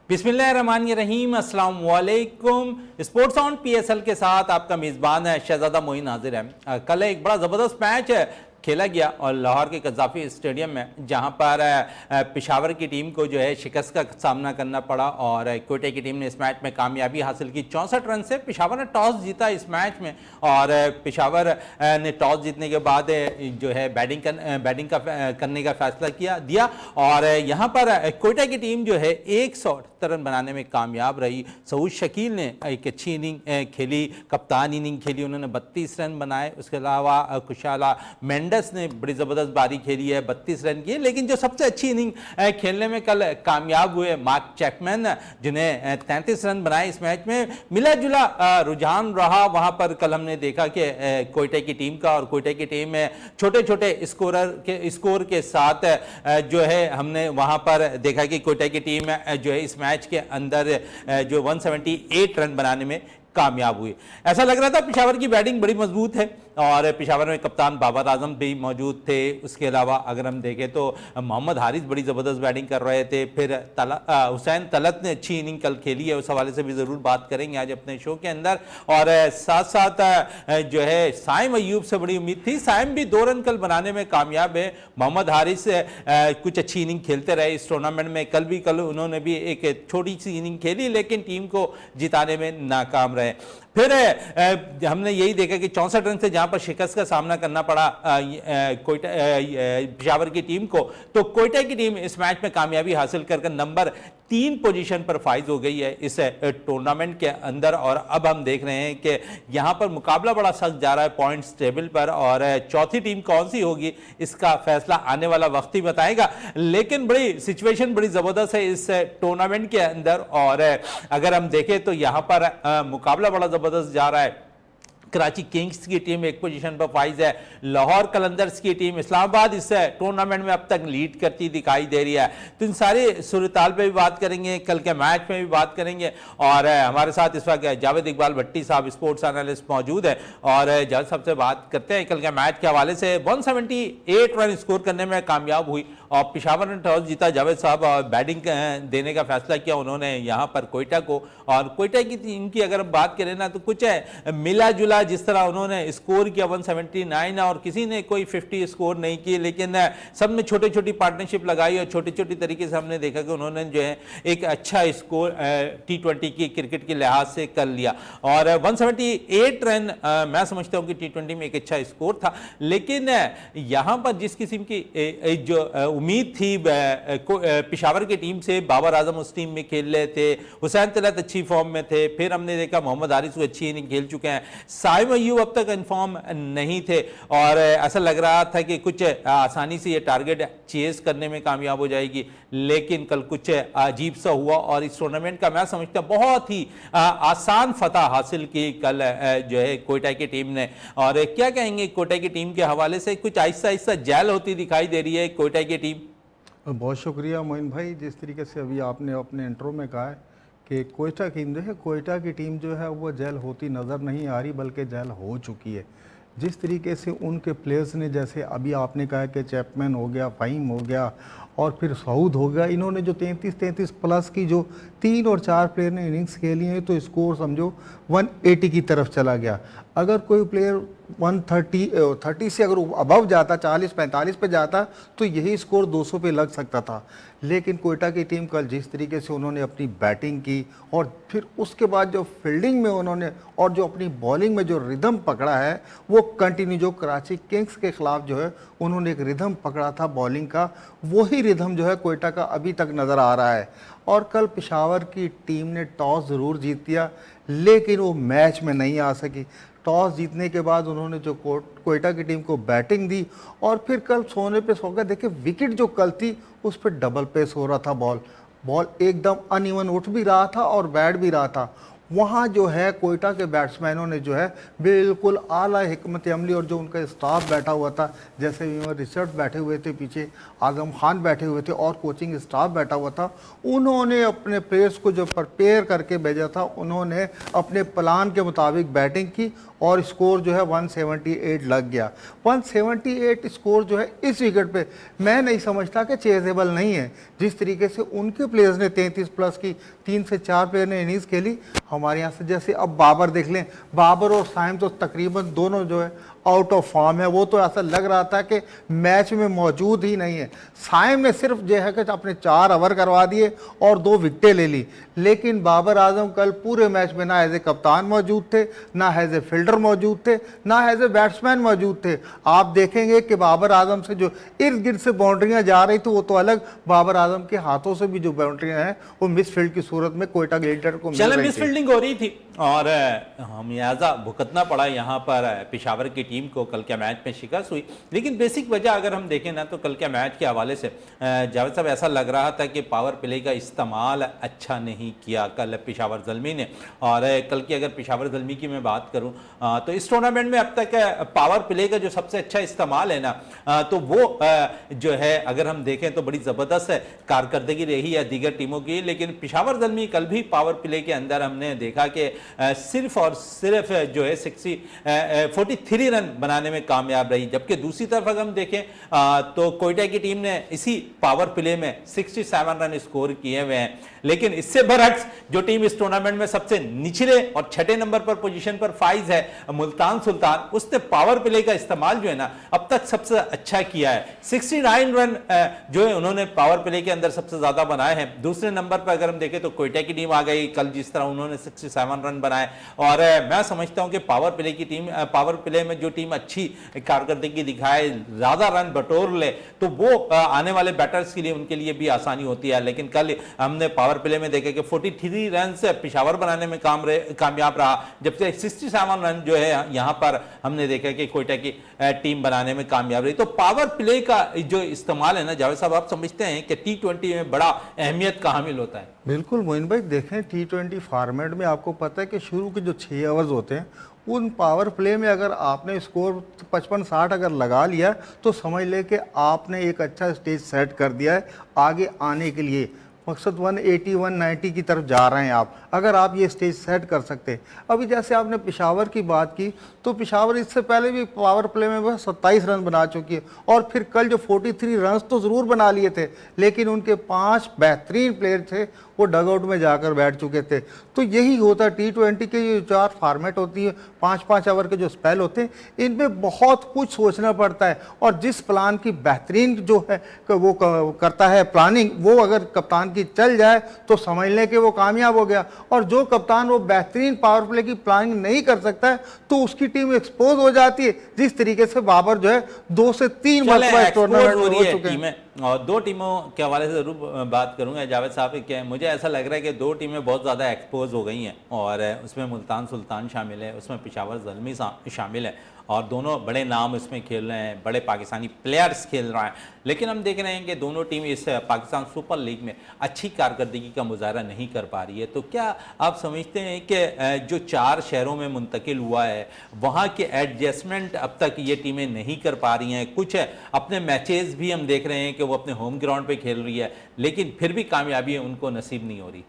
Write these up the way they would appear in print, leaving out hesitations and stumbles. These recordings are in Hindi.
बिस्मिल्लाहिर्रहमानिर्रहीम, अस्सलाम वालेकुम। स्पोर्ट्स ऑन पीएसएल के साथ आपका मेज़बान है शहजादा मोइन हाजिर है। कल एक बड़ा ज़बरदस्त मैच खेला गया और लाहौर के कज़ाफ़ी स्टेडियम में, जहां पर पेशावर की टीम को जो है शिकस्त का सामना करना पड़ा और कोयटा की टीम ने इस मैच में कामयाबी हासिल की 64 रन से। पेशावर ने टॉस जीता इस मैच में और पेशावर ने टॉस जीतने के बाद जो है बैटिंग करने का फैसला दिया और यहाँ पर कोयटा की टीम जो है 178 रन बनाने में कामयाब रही। सऊद शकील ने एक अच्छी इनिंग खेली, कप्तान इनिंग खेली, उन्होंने 32 रन बनाए। उसके अलावा खुशाला मेंडस ने बड़ी ज़बरदस्त बारी खेली है, 32 रन की। लेकिन जो सबसे अच्छी इनिंग खेलने में कल कामयाब हुए मार्क चैपमैन, जिन्हें 33 रन बनाए इस मैच में। मिला जुला रुझान रहा वहाँ पर। कल हमने देखा कि कोयटा की टीम का, और कोयटा की टीम में छोटे छोटे स्कोर के साथ जो है हमने वहाँ पर देखा कि कोयटा की टीम जो है इस मैच के अंदर जो 178 रन बनाने में कामयाब हुई। ऐसा लग रहा था पेशावर की बैटिंग बड़ी मजबूत है और पेशावर में कप्तान बाबर आजम भी मौजूद थे। उसके अलावा अगर हम देखें तो मोहम्मद हारिस बड़ी ज़बरदस्त बैटिंग कर रहे थे। फिर हुसैन तलत ने अच्छी इनिंग कल खेली है, उस हवाले से भी ज़रूर बात करेंगे आज अपने शो के अंदर। और साथ साथ जो है साइम अयूब से बड़ी उम्मीद थी, साइम भी 2 रन कल बनाने में कामयाब है। मोहम्मद हारिस कुछ अच्छी इनिंग खेलते रहे इस टूर्नामेंट में। कल उन्होंने भी एक छोटी सी इनिंग खेली लेकिन टीम को जिताने में नाकाम रहे। फिर हमने यही देखा कि 64 रन से जहां पर शिकस्त का सामना करना पड़ा कोयटा पेशावर की टीम को, तो कोयटा की टीम इस मैच में कामयाबी हासिल कर नंबर 3 पोजीशन पर फाइज हो गई है इस टूर्नामेंट के अंदर। और अब हम देख रहे हैं कि यहां पर मुकाबला बड़ा सख्त जा रहा है पॉइंट्स टेबल पर, और चौथी टीम कौन सी होगी इसका फैसला आने वाला वक्त ही बताएगा। लेकिन बड़ी सिचुएशन बड़ी जबरदस्त है इस टूर्नामेंट के अंदर। और अगर हम देखें तो यहां पर मुकाबला बड़ा जबरदस्त जा रहा है। कराची किंग्स की टीम एक पोजीशन पर फाइज है, लाहौर कलंदर्स की टीम इस्लामाबाद इस टूर्नामेंट में अब तक लीड करती दिखाई दे रही है। तो इन सारी सूरताल पे भी बात करेंगे, कल के मैच में भी बात करेंगे। और हमारे साथ इस वक्त जावेद इकबाल भट्टी साहब स्पोर्ट्स एनालिस्ट मौजूद है और जावेद साहब से बात करते हैं कल के मैच के हवाले से। 178 रन स्कोर करने में कामयाब हुई और पेशावर ने टॉस जीता। जावेद साहब बैटिंग देने का फैसला किया उन्होंने यहाँ पर कोयटा को, और कोयटा की टीम की अगर बात करें ना तो कुछ मिला जुला जिस तरह उन्होंने स्कोर किया 179 और किसी ने कोई 50 स्कोर नहीं की, लेकिन सब ने छोटी छोटी पार्टनरशिप लगाई और छोटी छोटी तरीके से हमने देखा कि उन्होंने जो है एक अच्छा स्कोर T20 की क्रिकेट के लिहाज से कर लिया। और 178 रन मैं समझता हूं कि T20 में एक अच्छा स्कोर था। लेकिन यहां पर जिस किस्म की जो उम्मीद थी पेशावर की टीम से, बाबर आजम उस टीम में खेल रहे थे, हुसैन तलत अच्छी फॉर्म में थे, फिर हमने देखा मोहम्मद हारिस अच्छी इनिंग खेल चुके हैं, साइम अयूब अब तक इन्फॉर्म नहीं थे और ऐसा लग रहा था कि कुछ आसानी से ये टारगेट चेज करने में कामयाब हो जाएगी। लेकिन कल कुछ अजीब सा हुआ और इस टूर्नामेंट का मैं समझता बहुत ही आसान फतह हासिल की कल जो है कोयटा की टीम ने। और क्या कहेंगे कोयटा की टीम के हवाले से, कुछ आहिस्ता आहिस्ता जैल होती दिखाई दे रही है कोयटा की टीम। बहुत शुक्रिया मोइन भाई, जिस तरीके से अभी आपने अपने इंट्रो में कहा है कि कोयटा टीम जो है, कोयटा की टीम जो है वो जेल होती नज़र नहीं आ रही बल्कि जेल हो चुकी है। जिस तरीके से उनके प्लेयर्स ने, जैसे अभी आपने कहा कि चैपमैन हो गया, फ़हीम हो गया और फिर सऊद हो गया, इन्होंने जो 33 प्लस की जो 3 और 4 प्लेयर ने इनिंग्स खेली हैं तो स्कोर समझो 180 की तरफ चला गया। अगर कोई प्लेयर 130 से अगर अबव जाता, 40-45 पे जाता तो यही स्कोर 200 पे लग सकता था। लेकिन कोयटा की टीम कल जिस तरीके से उन्होंने अपनी बैटिंग की और फिर उसके बाद जो फील्डिंग में उन्होंने और जो अपनी बॉलिंग में जो रिदम पकड़ा है वो कंटिन्यू, जो कराची किंग्स के खिलाफ जो है उन्होंने एक रिदम पकड़ा था बॉलिंग का, वही रिदम जो है कोयटा का अभी तक नज़र आ रहा है। और कल पेशावर की टीम ने टॉस ज़रूर जीत दिया लेकिन वो मैच में नहीं आ सकी। टॉस जीतने के बाद उन्होंने जो कोयटा की टीम को बैटिंग दी और फिर कल सोने पे सो गए। देखिए विकेट जो कल थी उस पर डबल पेस हो रहा था, बॉल एकदम अनइवन उठ भी रहा था और बैठ भी रहा था। वहाँ जो है कोयटा के बैट्समैनों ने जो है बिल्कुल आला हिकमत अमली, और जो उनका स्टाफ बैठा हुआ था, जैसे रिचर्ड बैठे हुए थे पीछे, आजम खान बैठे हुए थे और कोचिंग स्टाफ बैठा हुआ था, उन्होंने अपने प्लेयर्स को जो प्रिपेयर करके भेजा था, उन्होंने अपने प्लान के मुताबिक बैटिंग की और स्कोर जो है 178 लग गया। 178 स्कोर जो है इस विकेट पे मैं नहीं समझता कि चेजेबल नहीं है। जिस तरीके से उनके प्लेयर्स ने 33 प्लस की 3 से 4 प्लेयर ने इनिंग्स खेली, हमारे यहाँ से जैसे अब बाबर देख लें, बाबर और साइम तो तकरीबन दोनों जो है आउट ऑफ फॉर्म है। वो तो ऐसा लग रहा था कि मैच में मौजूद ही नहीं है। साइम ने सिर्फ जो है कि अपने 4 ओवर करवा दिए और 2 विकेटें ले ली, लेकिन बाबर आजम कल पूरे मैच में ना एज ए कप्तान मौजूद थे, ना एज ए फील्डर मौजूद थे, ना एज ए बैट्समैन मौजूद थे। आप देखेंगे कि बाबर आजम से जो इर्द गिर्द से बाउंड्रियां जा रही थी, वो तो अलग, बाबर आजम के हाथों से भी जो बाउंड्रियां हैं वो मिस फील्ड की सूरत में कोयटा ग्लेडिएटर को मिल रही थी। मिस फील्डिंग हो रही थी और हमें भुगतना पड़ा यहाँ पर पेशावर की टीम को। कल के मैच में शिकस्त हुई, लेकिन बेसिक वजह अगर हम देखें ना, तो कल के मैच के हवाले से जावेद साहब ऐसा लग रहा था कि पावर प्ले का इस्तेमाल अच्छा नहीं किया कल पेशावर ज़ल्मी ने। और कल की अगर पेशावर ज़ल्मी की मैं बात करूं तो इस टूर्नामेंट में अब तक पावर प्ले का जो सबसे अच्छा इस्तेमाल है ना, तो वो जो है अगर हम देखें तो बड़ी ज़बरदस्त कारकर्दगी रही है दीगर टीमों की। लेकिन पेशावर ज़ल्मी कल भी पावर प्ले के अंदर हमने देखा कि सिर्फ और सिर्फ जो है 43 रन बनाने में कामयाब रही। जबकि दूसरी तरफ अगर हम देखें तो कोयटा की टीम ने इसी पावर प्ले में 67 रन स्कोर किए हुए हैं। लेकिन इससे बरअक्स जो टीम इस टूर्नामेंट में सबसे निचले और 6ठे नंबर पर पोजीशन पर फाइज है, मुल्तान सुल्तान, उसने पावर प्ले का इस्तेमाल जो है ना अब तक सबसे अच्छा किया है। 69 रन जो है उन्होंने पावर प्ले के अंदर सबसे ज्यादा बनाए हैं। दूसरे नंबर पर अगर हम देखें तो कोयटा की टीम आ गई कल, जिस तरह उन्होंने 67 रन बनाए। और मैं समझता हूं कि पावर प्ले की टीम, पावर प्ले में जो टीम अच्छी कारकर्दगी दिखाए, ज्यादा रन बटोर ले, तो वो आने वाले बैटर्स के लिए, उनके लिए भी आसानी होती है। लेकिन कल हमने पावर प्ले में देखा कि 43 रन से पेशावर बनाने में कामयाब रहा, जबकि 67 रन जो है यहां पर हमने देखा कि कोयटा की टीम बनाने में कामयाब रही। तो पावर प्ले का जो इस्तेमाल है ना जावेद साहब, आप समझते हैं कि T20 में बड़ा अहमियत का हामिल होता है? बिल्कुल मोइन भाई, देखें T20 फॉर्मेट में आपको पता है कि शुरू के जो 6 ओवर्स होते हैं, उन पावर प्ले में अगर आपने स्कोर 55-60 अगर लगा लिया तो समझ ले कि आपने एक अच्छा स्टेज सेट कर दिया है आगे आने के लिए। मकसद 180-190 की तरफ जा रहे हैं आप, अगर आप ये स्टेज सेट कर सकते हैं। अभी जैसे आपने पेशावर की बात की, तो पेशावर इससे पहले भी पावर प्ले में वह 27 रन बना चुकी है, और फिर कल जो 43 रन तो ज़रूर बना लिए थे, लेकिन उनके 5 बेहतरीन प्लेयर थे वो डगआउट में जाकर बैठ चुके थे। तो यही होता है T20 के जो 4 फॉर्मेट होती है, 5-5 ओवर के जो स्पेल होते हैं, इनमें बहुत कुछ सोचना पड़ता है। और जिस प्लान की बेहतरीन जो है वो करता है प्लानिंग, वो अगर कप्तान की चल जाए तो समझ लें कि वो कामयाब हो गया। और जो कप्तान वो बेहतरीन पावर प्ले की प्लानिंग नहीं कर सकता है तो उसकी टीम एक्सपोज हो जाती है। जिस तरीके से बाबर जो है 2 से 3 मरतबा टूर्नामेंट में हो चुके हैं। और 2 टीमों के हवाले से जरूर बात करूंगा जावेद साहब कि मुझे ऐसा लग रहा है कि 2 टीमें बहुत ज़्यादा एक्सपोज हो गई हैं, और उसमें मुल्तान सुल्तान शामिल है, उसमें पेशावर ज़ल्मी शामिल है, और दोनों बड़े नाम इसमें खेल रहे हैं, बड़े पाकिस्तानी प्लेयर्स खेल रहे हैं। लेकिन हम देख रहे हैं कि दोनों टीम इस पाकिस्तान सुपर लीग में अच्छी कारकर्दगी का मुजाहरा नहीं कर पा रही है। तो क्या आप समझते हैं कि जो 4 शहरों में मुंतकिल हुआ है, वहाँ के एडजस्टमेंट अब तक ये टीमें नहीं कर पा रही हैं? कुछ अपने मैचेस भी हम देख रहे हैं कि वो अपने होम ग्राउंड पे खेल रही है, लेकिन फिर भी कामयाबी उनको नसीब नहीं हो रही।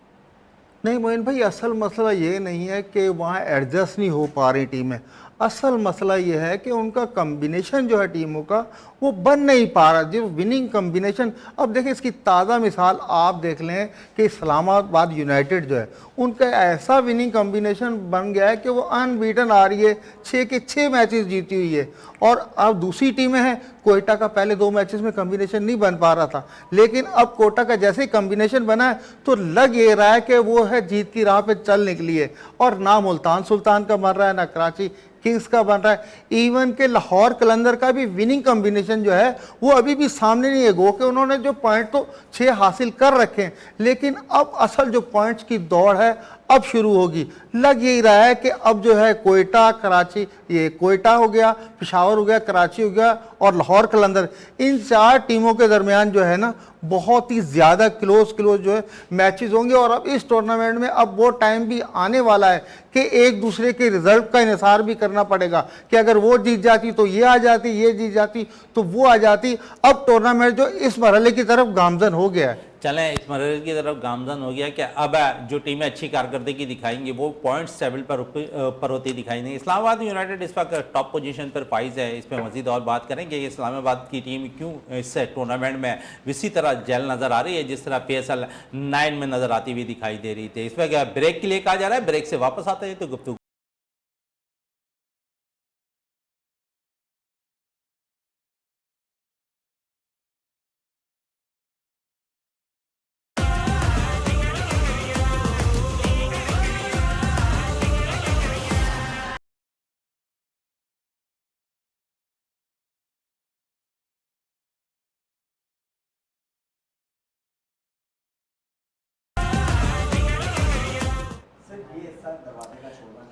नहीं मोइन भाई, असल मसला ये नहीं है कि वहाँ एडजस्ट नहीं हो पा रही टीमें। असल मसला ये है कि उनका कम्बिनेशन जो है टीमों का वो बन नहीं पा रहा, जो विनिंग कम्बिनेशन। अब देखिए, इसकी ताज़ा मिसाल आप देख लें कि इस्लामाबाद यूनाइटेड जो है, उनका ऐसा विनिंग कम्बिनेशन बन गया है कि वो अनबीटन आ रही है, 6 के 6 मैचेस जीती हुई है। और अब दूसरी टीमें हैं, कोयटा का पहले 2 मैचेस में कम्बिनेशन नहीं बन पा रहा था, लेकिन अब कोयटा का जैसे ही कम्बिनेशन बना है तो लग ये रहा है कि वो है जीत की राह पे चल निकली है। और ना मुल्तान सुल्तान का बन रहा है, ना कराची किंग्स का बन रहा है। इवन के लाहौर कलंदर का भी विनिंग कॉम्बिनेशन जो है वो अभी भी सामने नहीं है। गो कि उन्होंने जो पॉइंट तो 6 हासिल कर रखे हैं, लेकिन अब असल जो पॉइंट्स की दौड़ है अब शुरू होगी। लग यही रहा है कि अब जो है कोयटा, कराची, ये कोयटा हो गया, पेशावर हो गया, कराची हो गया और लाहौर कलंदर, इन 4 टीमों के दरमियान जो है ना बहुत ही ज़्यादा क्लोज जो है मैचेस होंगे। और अब इस टूर्नामेंट में अब वो टाइम भी आने वाला है कि एक दूसरे के रिजल्ट का इंतजार भी करना पड़ेगा कि अगर वो जीत जाती तो ये आ जाती, ये जीत जाती तो वो आ जाती। अब टूर्नामेंट जो इस मरहले की तरफ गामजन हो गया है। चलें इस मरहले की तरफ गामजन हो गया कि अब जो टीमें अच्छी कारकर्दगी दिखाएंगी वो पॉइंट्स टेबल पर होती दिखाई देंगी। इस्लामाबाद यूनाइटेड इस वक्त टॉप पोजीशन पर फाइज है। इस पर मजीद और बात करेंगे कि इस्लामाबाद की टीम क्यों इस टूर्नामेंट में इसी तरह जेल नज़र आ रही है जिस तरह PSL 9 में नज़र आती हुई दिखाई दे रही थी। इस पर क्या ब्रेक के लिए कहा जा रहा है, ब्रेक से वापस आते हैं तो गुफ्तगू।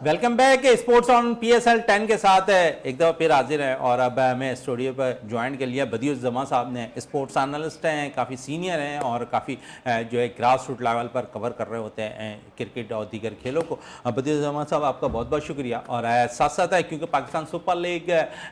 Welcome back. Sports on PSL 10 के साथ एक दफ़ा फिर हाजिर है और अब हमें स्टूडियो पर ज्वाइन कर लिया बदियुज़्ज़मा साहब ने। स्पोर्ट्स एनालिस्ट हैं, काफ़ी सीनियर हैं और काफ़ी जो है ग्रास रूट लेवल पर कवर कर रहे होते हैं क्रिकेट और दीगर खेलों को। बदियुज़्ज़मा साहब आपका बहुत बहुत शुक्रिया। और साथ साथ है क्योंकि पाकिस्तान सुपर लीग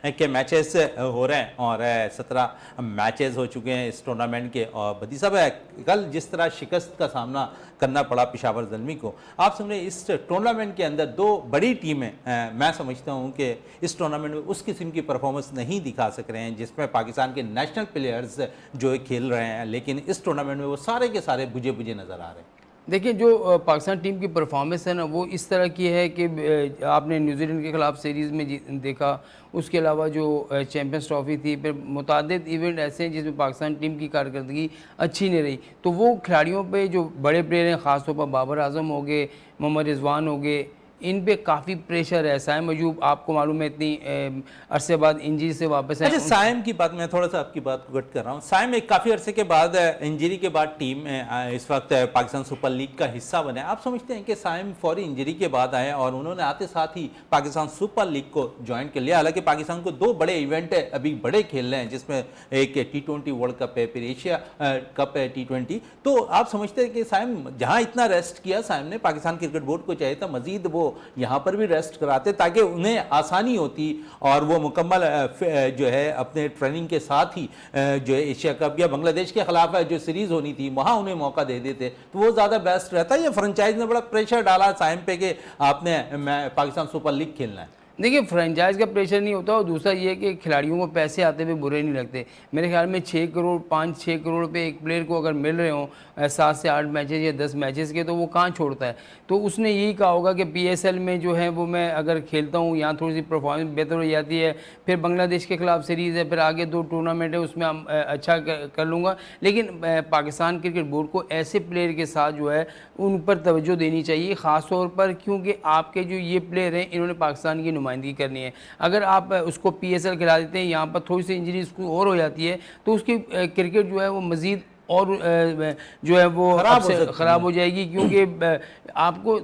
के मैचेस हो रहे हैं और 17 मैचेस हो चुके हैं इस टूर्नामेंट के। और बदी साहब कल जिस तरह शिकस्त का सामना करना पड़ा पेशावर ज़ल्मी को, आप समझे इस टूर्नामेंट के अंदर दो बड़ी टीमें मैं समझता हूं कि इस टूर्नामेंट में उस किस्म की परफॉर्मेंस नहीं दिखा सक रहे हैं जिसमें पाकिस्तान के नेशनल प्लेयर्स जो है खेल रहे हैं, लेकिन इस टूर्नामेंट में वो सारे के सारे बुझे बुझे नज़र आ रहे हैं। देखिए, जो पाकिस्तान टीम की परफॉर्मेंस है ना वो इस तरह की है कि आपने न्यूजीलैंड के खिलाफ सीरीज़ में देखा, उसके अलावा जो चैम्पियंस ट्रॉफी थी, फिर मुतादिद इवेंट ऐसे हैं जिसमें पाकिस्तान टीम की कारकर्दगी अच्छी नहीं रही। तो वो खिलाड़ियों पे जो बड़े प्लेयर हैं, ख़ासतौर पर बाबर आजम हो गए, मोहम्मद रिजवान हो गए, इन पे काफ़ी प्रेशर है। साइम अयूब आपको मालूम है इतनी अरसे बाद इंजरी से वापस है। अच्छा, साइम की बात मैं थोड़ा सा आपकी बात को कट कर रहा हूँ। साइम एक काफ़ी अरसे के बाद इंजरी के बाद टीम इस वक्त पाकिस्तान सुपर लीग का हिस्सा बने। आप समझते हैं कि साइम फौरी इंजरी के बाद आए और उन्होंने आते साथ ही पाकिस्तान सुपर लीग को ज्वाइन कर लिया। हालांकि पाकिस्तान को दो बड़े इवेंट अभी बड़े खेल रहे हैं जिसमें एक T20 वर्ल्ड कप है, फिर एशिया कप है T20। तो आप समझते हैं कि साइम जहाँ इतना रेस्ट किया साइम ने, पाकिस्तान क्रिकेट बोर्ड को चाहिए था मजीद वो यहाँ पर भी रेस्ट कराते ताकि उन्हें आसानी होती और वो मुकम्मल जो है अपने ट्रेनिंग के साथ ही जो है एशिया कप या बांग्लादेश के खिलाफ जो सीरीज होनी थी वहाँ उन्हें मौका दे देते तो वो ज़्यादा बेस्ट रहता। ये फ्रेंचाइज ने बड़ा प्रेशर डाला साइम पे कि आपने पाकिस्तान सुपर लीग खेलना है। देखिए, फ्रेंचाइज का प्रेशर नहीं होता और दूसरा ये कि खिलाड़ियों को पैसे आते हुए बुरे नहीं लगते। मेरे ख्याल में 6 करोड़ 5-6 करोड़ रुपए एक प्लेयर को अगर मिल रहे हों 7 से 8 मैचेस या 10 मैचेस के, तो वो कहाँ छोड़ता है। तो उसने यही कहा होगा कि PSL में जो है वो मैं अगर खेलता हूँ यहाँ थोड़ी सी परफॉर्मेंस बेहतर हो जाती है, फिर बांग्लादेश के खिलाफ सीरीज़ है, फिर आगे 2 टूर्नामेंट है उसमें अच्छा कर लूँगा। लेकिन पाकिस्तान क्रिकेट बोर्ड को ऐसे प्लेयर के साथ जो है उन पर तवज्जो देनी चाहिए, ख़ास तौर पर क्योंकि आपके जो ये प्लेयर हैं इन्होंने पाकिस्तान की नुमाइंदगी करनी है। अगर आप उसको PSL खिला देते हैं, यहाँ पर थोड़ी सी इंजरी उसको और हो जाती है तो उसकी क्रिकेट जो है वो मज़ीद और जो है वो ख़राब हो जाएगी। क्योंकि आपको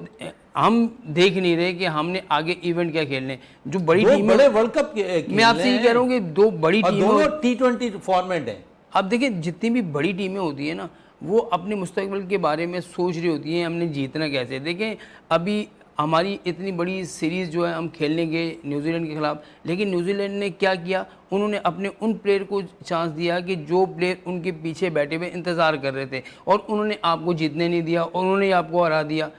हम देख नहीं रहे कि हमने आगे इवेंट क्या खेलने। जो बड़ी टीम बड़े वर्ल्ड कप मैं आपसे ये कह रहा हूँ कि 2 बड़ी टीमें T20 फॉर्मेट है। अब देखिए, जितनी भी बड़ी टीमें होती है ना वो अपने मुस्तकबिल के बारे में सोच रही होती हैं हमने जीतना कैसे। देखें, अभी हमारी इतनी बड़ी सीरीज़ जो है हम खेलने गए न्यूजीलैंड के ख़िलाफ़, लेकिन न्यूजीलैंड ने क्या किया, उन्होंने अपने उन प्लेयर को चांस दिया कि जो प्लेयर उनके पीछे बैठे हुए इंतज़ार कर रहे थे और उन्होंने आपको जीतने नहीं दिया और उन्होंने आपको हरा दिया।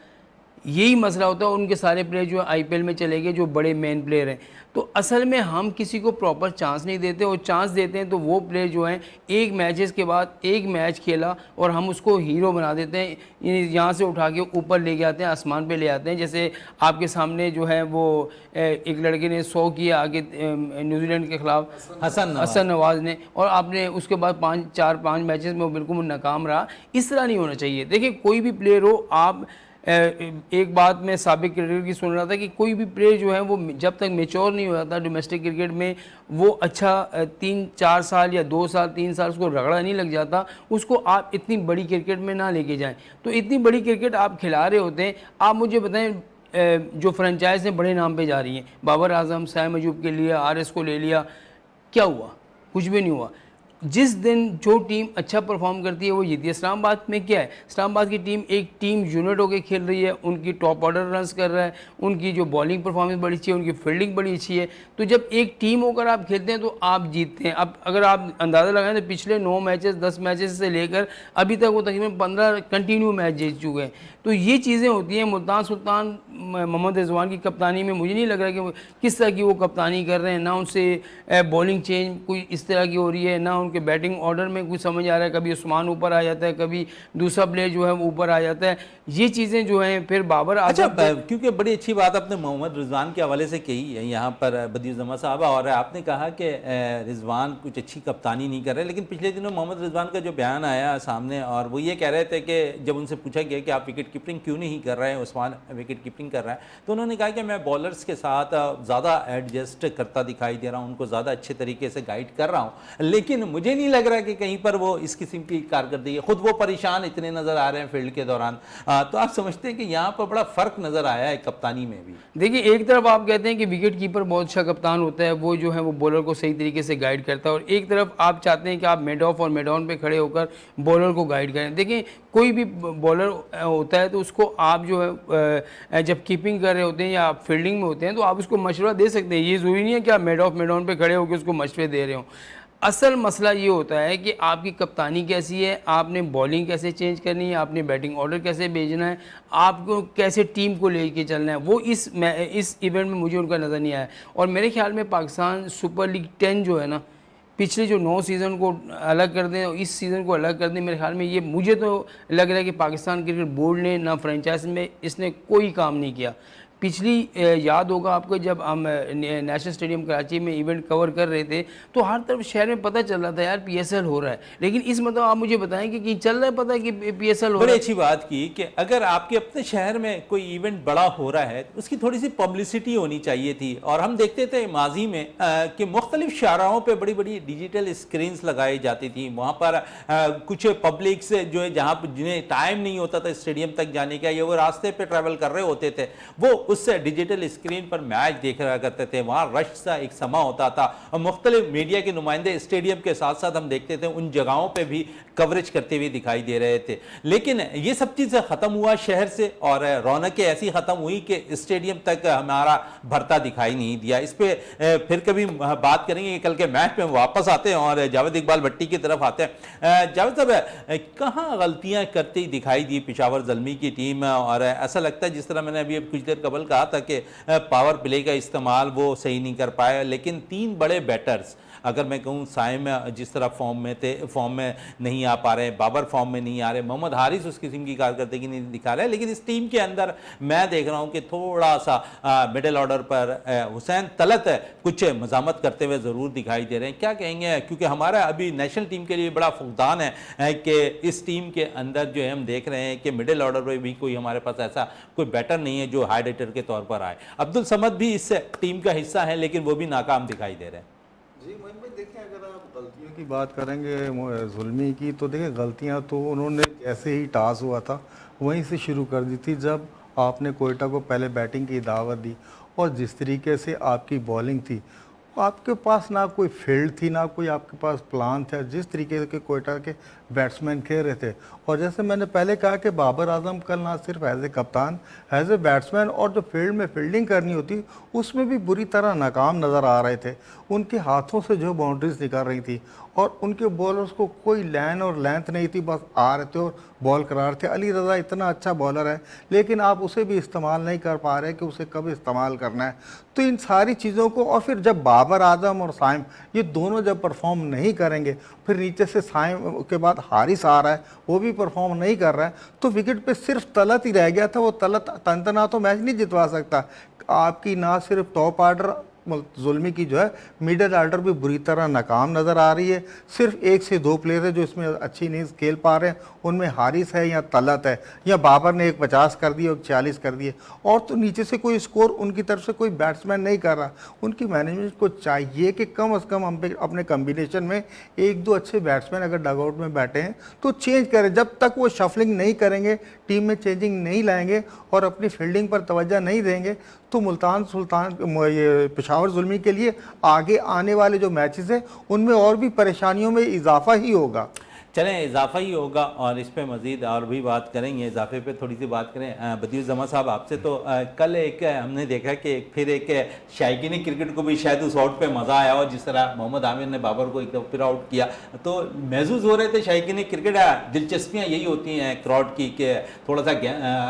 यही मसला होता है। उनके सारे प्लेयर जो IPL में चले गए जो बड़े मेन प्लेयर हैं। तो असल में हम किसी को प्रॉपर चांस नहीं देते और चांस देते हैं तो वो प्लेयर जो हैं एक मैचेस के बाद एक मैच खेला और हम उसको हीरो बना देते हैं, यहाँ से उठा के ऊपर ले के आते हैं, आसमान पे ले आते हैं। जैसे आपके सामने जो है वो एक लड़के ने 100 किया आगे न्यूजीलैंड के खिलाफ हसन नवाज ने, और आपने उसके बाद 4-5 मैचेस में वो बिल्कुल नाकाम रहा। इस तरह नहीं होना चाहिए। देखिए, कोई भी प्लेयर हो, आप एक बात मैं साबिक क्रिकेटर की सुन रहा था कि कोई भी प्लेयर जो है वो जब तक मेच्योर नहीं हो जाता डोमेस्टिक क्रिकेट में, वो अच्छा 3-4 साल या 2 साल 3 साल उसको रगड़ा नहीं लग जाता, उसको आप इतनी बड़ी क्रिकेट में ना लेके जाएं। तो इतनी बड़ी क्रिकेट आप खिला रहे होते हैं। आप मुझे बताएं, जो फ्रेंचाइज हैं बड़े नाम पे जा रही हैं, बाबर आजम, साइम अयूब के लिए RS को ले लिया, क्या हुआ? कुछ भी नहीं हुआ। जिस दिन जो टीम अच्छा परफॉर्म करती है वो जीती है। इस्लामाबाद में क्या है, इस्लामाबाद की टीम एक टीम यूनिट होकर खेल रही है, उनकी टॉप ऑर्डर रन्स कर रहा है, उनकी जो बॉलिंग परफॉर्मेंस बड़ी अच्छी है, उनकी फील्डिंग बड़ी अच्छी है। तो जब एक टीम होकर आप खेलते हैं तो आप जीतते हैं। अब अगर आप अंदाज़ा लगाएं तो पिछले 9 मैचेस 10 मैचेस से लेकर अभी तक वो तकरीबन 15 कंटिन्यू मैच जीत चुके हैं। तो ये चीज़ें होती हैं। मुल्तान सुल्तान मोहम्मद रिजवान की कप्तानी में मुझे नहीं लग रहा कि वो किस तरह की वो कप्तानी कर रहे हैं, ना उनसे बॉलिंग चेंज कोई इस तरह की हो रही है, ना उनके बैटिंग ऑर्डर में कुछ समझ आ रहा है। कभी उस्मान ऊपर आ जाता है, कभी दूसरा प्लेयर जो है वो ऊपर आ जाता है। ये चीज़ें जो हैं फिर बाबर अच्छा, आजम क्योंकि बड़ी अच्छी बात आपने मोहम्मद रिजवान के हवाले से कही है यहाँ पर बदियुज़्ज़मा साहब, और आपने कहा कि रिजवान कुछ अच्छी कप्तानी नहीं कर रहे, लेकिन पिछले दिनों मोहम्मद रिजवान का जो बयान आया सामने और वो ये कह रहे थे कि जब उनसे पूछा गया कि आप विकेट कीपिंग क्यों नहीं कर रहे हैं, उस्मान विकेट कीपिंग कर रहा है, तो उन्होंने कहा कि मैं बॉलर्स के साथ ज़्यादा एडजस्ट करता दिखाई दे रहा हूँ, उनको ज़्यादा अच्छे तरीके से गाइड कर रहा हूँ, लेकिन मुझे नहीं लग रहा कि कहीं पर वो इस किस्म की कारकर्दगी है। खुद वो परेशान इतने नज़र आ रहे हैं फील्ड के दौरान। तो आप समझते हैं कि यहाँ पर बड़ा फ़र्क नज़र आया है कप्तानी में भी। देखिए, एक तरफ आप कहते हैं कि विकेट कीपर बहुत अच्छा कप्तान होता है, वो जो है वो बॉलर को सही तरीके से गाइड करता है, और एक तरफ आप चाहते हैं कि आप मिड ऑफ और मिड ऑन पे खड़े होकर बॉलर को गाइड करें। देखिए, कोई भी बॉलर होता है तो उसको आप जो है जब कीपिंग कर रहे होते हैं या आप फील्डिंग में होते हैं तो आप उसको मशवरा दे सकते हैं। ये ज़रूरी नहीं है कि आप मिड ऑफ मिड ऑन पे खड़े होकर उसको मशवरे दे रहे हो। असल मसला ये होता है कि आपकी कप्तानी कैसी है, आपने बॉलिंग कैसे चेंज करनी है, आपने बैटिंग ऑर्डर कैसे भेजना है, आपको कैसे टीम को लेके चलना है। वो इस इवेंट में मुझे उनका नज़र नहीं आया। और मेरे ख्याल में पाकिस्तान सुपर लीग 10 जो है ना, पिछले जो 9 सीज़न को अलग कर दें और इस सीज़न को अलग कर दें, मेरे ख्याल में ये मुझे तो लग रहा है कि पाकिस्तान क्रिकेट बोर्ड ने ना फ्रेंचाइज में इसने कोई काम नहीं किया। पिछली याद होगा आपको जब हम नेशनल स्टेडियम कराची में इवेंट कवर कर रहे थे तो हर तरफ शहर में पता चल रहा था यार PSL हो रहा है, लेकिन इस मतलब आप मुझे बताएं कि चल रहा है पता है कि PSL हो रहा है। बड़ी अच्छी बात की कि अगर आपके अपने शहर में कोई इवेंट बड़ा हो रहा है तो उसकी थोड़ी सी पब्लिसिटी होनी चाहिए थी। और हम देखते थे माजी में कि मुख्तलिफ शाहराहों पर बड़ी बड़ी डिजिटल स्क्रीन लगाई जाती थी, वहाँ पर कुछ पब्लिक से जो है जहाँ जिन्हें टाइम नहीं होता था स्टेडियम तक जाने का या वो रास्ते पर ट्रैवल कर रहे होते थे, वो उससे डिजिटल स्क्रीन पर मैच देख रहा करते थे। वहाँ रश सा एक समा होता था और मुख्तलिफ मीडिया के नुमाइंदे स्टेडियम के साथ साथ हम देखते थे उन जगहों पे भी कवरेज करते हुए दिखाई दे रहे थे। लेकिन ये सब चीज़ें ख़त्म हुआ शहर से और रौनकें ऐसी ख़त्म हुई कि स्टेडियम तक हमारा भरता दिखाई नहीं दिया। इस पर फिर कभी बात करेंगे, कल के मैच में वापस आते हैं और जावेद इकबाल भट्टी की तरफ आते हैं। जावेद साहब, कहाँ गलतियाँ करती दिखाई दी पेशावर ज़ल्मी की टीम, और ऐसा लगता है जिस तरह मैंने अभी कुछ देर कबल कहा था कि पावर प्ले का इस्तेमाल वो सही नहीं कर पाया, लेकिन 3 बड़े बैटर्स, अगर मैं कहूँ साइम जिस तरह फॉर्म में थे, फॉर्म में नहीं आ पा रहे, बाबर फॉर्म में नहीं आ रहे, मोहम्मद हारिस उस किस्म की कारकर्दगी नहीं दिखा रहे, लेकिन इस टीम के अंदर मैं देख रहा हूँ कि थोड़ा सा मिडिल ऑर्डर पर हुसैन तलत कुछ मजामत करते हुए ज़रूर दिखाई दे रहे हैं। क्या कहेंगे, क्योंकि हमारा अभी नेशनल टीम के लिए बड़ा फुकदान है कि इस टीम के अंदर जो है हम देख रहे हैं कि मिडिल ऑर्डर पर भी कोई हमारे पास ऐसा कोई बैटर नहीं है जो हाई हिटर के तौर पर आए। अब्दुल समद भी इस टीम का हिस्सा है लेकिन वो भी नाकाम दिखाई दे रहे हैं। जी मोइन भाई, देखिए अगर आप गलतियों की बात करेंगे ज़ुल्मी की, तो देखिए गलतियां तो उन्होंने जैसे ही टॉस हुआ था वहीं से शुरू कर दी थी, जब आपने कोयटा को पहले बैटिंग की दावत दी और जिस तरीके से आपकी बॉलिंग थी, आपके पास ना कोई फील्ड थी ना कोई आपके पास प्लान था, जिस तरीके के कोयटा के बैट्समैन खेल रहे थे। और जैसे मैंने पहले कहा कि बाबर आजम कल ना सिर्फ एज ए कप्तान, एज ए बैट्समैन और जो फील्ड में फील्डिंग करनी होती उसमें भी बुरी तरह नाकाम नज़र आ रहे थे। उनके हाथों से जो बाउंड्रीज निकल रही थी और उनके बॉलर्स को कोई लाइन और लेंथ नहीं थी, बस आ रहे थे और बॉल करा रहे थे। अली रज़ा इतना अच्छा बॉलर है लेकिन आप उसे भी इस्तेमाल नहीं कर पा रहे कि उसे कब इस्तेमाल करना है। तो इन सारी चीज़ों को, और फिर जब बाबर आजम और साइम ये दोनों जब परफॉर्म नहीं करेंगे, फिर नीचे से साइम के बाद हारिस आ रहा है वो भी परफॉर्म नहीं कर रहा है, तो विकेट पे सिर्फ तलत ही रह गया था। वो तलत तंतना तो मैच नहीं जितवा सकता। आपकी ना सिर्फ टॉप ऑर्डर ज़ुल्मी की जो है मिडिल ऑर्डर भी बुरी तरह नाकाम नज़र आ रही है। सिर्फ 1 से 2 प्लेयर है जो इसमें अच्छी नहीं खेल पा रहे हैं, उनमें हारिस है या तलत है, या बाबर ने 1 50 कर दिए और 40 कर दिए, और तो नीचे से कोई स्कोर उनकी तरफ से कोई बैट्समैन नहीं कर रहा। उनकी मैनेजमेंट को चाहिए कि कम से कम हम अपने कम्बिनेशन में 1-2 अच्छे बैट्समैन अगर डगआउट में बैठे हैं तो चेंज करें। जब तक वो शफलिंग नहीं करेंगे, टीम में चेंजिंग नहीं लाएंगे और अपनी फील्डिंग पर तवज्जो नहीं देंगे, तो मुल्तान सुल्तान ये पेशावर जुल्मी के लिए आगे आने वाले जो मैचेस हैं उनमें और भी परेशानियों में इजाफा ही होगा। चलें, इजाफा ही होगा और इस पे मज़ीद और भी बात करेंगे। इजाफे पे थोड़ी सी बात करें बदियुज़्ज़मा साहब आपसे, तो कल एक हमने देखा कि फिर एक शायकीन क्रिकेट को भी शायद उस आउट पे मज़ा आया और जिस तरह मोहम्मद आमिर ने बाबर को एक फिर आउट किया, तो महसूस हो रहे थे शायकीन क्रिकेट दिलचस्पियाँ यही होती हैं क्राउड की कि थोड़ा सा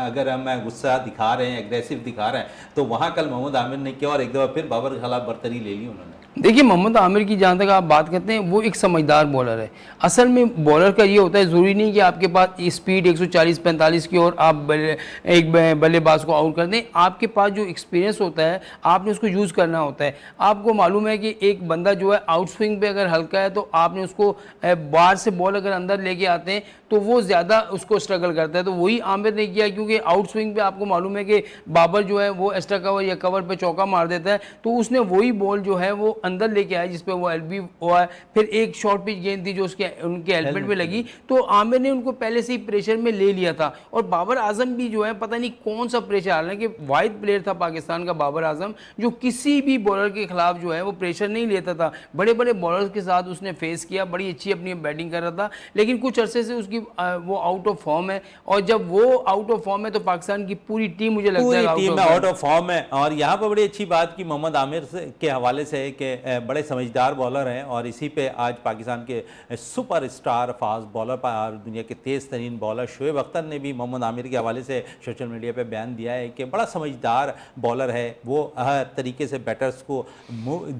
अगर हम गुस्सा दिखा रहे हैं, एग्रेसिव दिखा रहे हैं, तो वहाँ कल मोहम्मद आमिर ने किया और एक दफ़ा फिर बाबर के खिलाफ बरतरी ले ली उन्होंने। देखिए, मोहम्मद आमिर की जहाँ तक आप बात करते हैं, वो एक समझदार बॉलर है। असल में बॉलर का ये होता है, ज़रूरी नहीं कि आपके पास स्पीड 140-45 की और आप एक बल्लेबाज को आउट कर दें। आपके पास जो एक्सपीरियंस होता है आपने उसको यूज़ करना होता है। आपको मालूम है कि एक बंदा जो है आउट स्विंग पे अगर हल्का है तो आपने उसको बाहर से बॉल अगर अंदर लेके आते हैं तो वो ज़्यादा उसको स्ट्रगल करता है। तो वही आमिर ने किया, क्योंकि आउट स्विंग पे आपको मालूम है कि बाबर जो है वो एक्स्ट्रा कवर या कवर पे चौका मार देता है, तो उसने वही बॉल जो है वो अंदर लेके आया जिस पे वो एलबी हुआ है। फिर एक शॉर्ट पिच गेंद थी जो उसके उनके हेलमेट पे लगी, तो आमिर ने उनको पहले से ही प्रेशर में ले लिया था। और बाबर आजम भी जो है पता नहीं कौन सा प्रेशर, हालांकि वाइड प्लेयर था पाकिस्तान का बाबर आजम, जो किसी भी बॉलर के खिलाफ जो है वो प्रेशर नहीं लेता था। बड़े बड़े बॉलर्स के साथ उसने फेस किया, बड़ी अच्छी अपनी बैटिंग कर रहा था, लेकिन कुछ अरसे से उसकी वो आउट ऑफ फॉर्म है। और जब वो आउट ऑफ फॉर्म है तो पाकिस्तान की पूरी टीम मुझे लगता है आउट ऑफ फॉर्म है। और यहाँ पर बड़ी अच्छी बात की मोहम्मद आमिर के हवाले से कि बड़े समझदार बॉलर हैं और इसी पे आज पाकिस्तान के सुपर स्टार फास्ट बॉलर और दुनिया के तेज़ तरीन बॉलर शोएब अख्तर ने भी मोहम्मद आमिर के हवाले से सोशल मीडिया पे बयान दिया है कि बड़ा समझदार बॉलर है, वो हर तरीके से बैटर्स को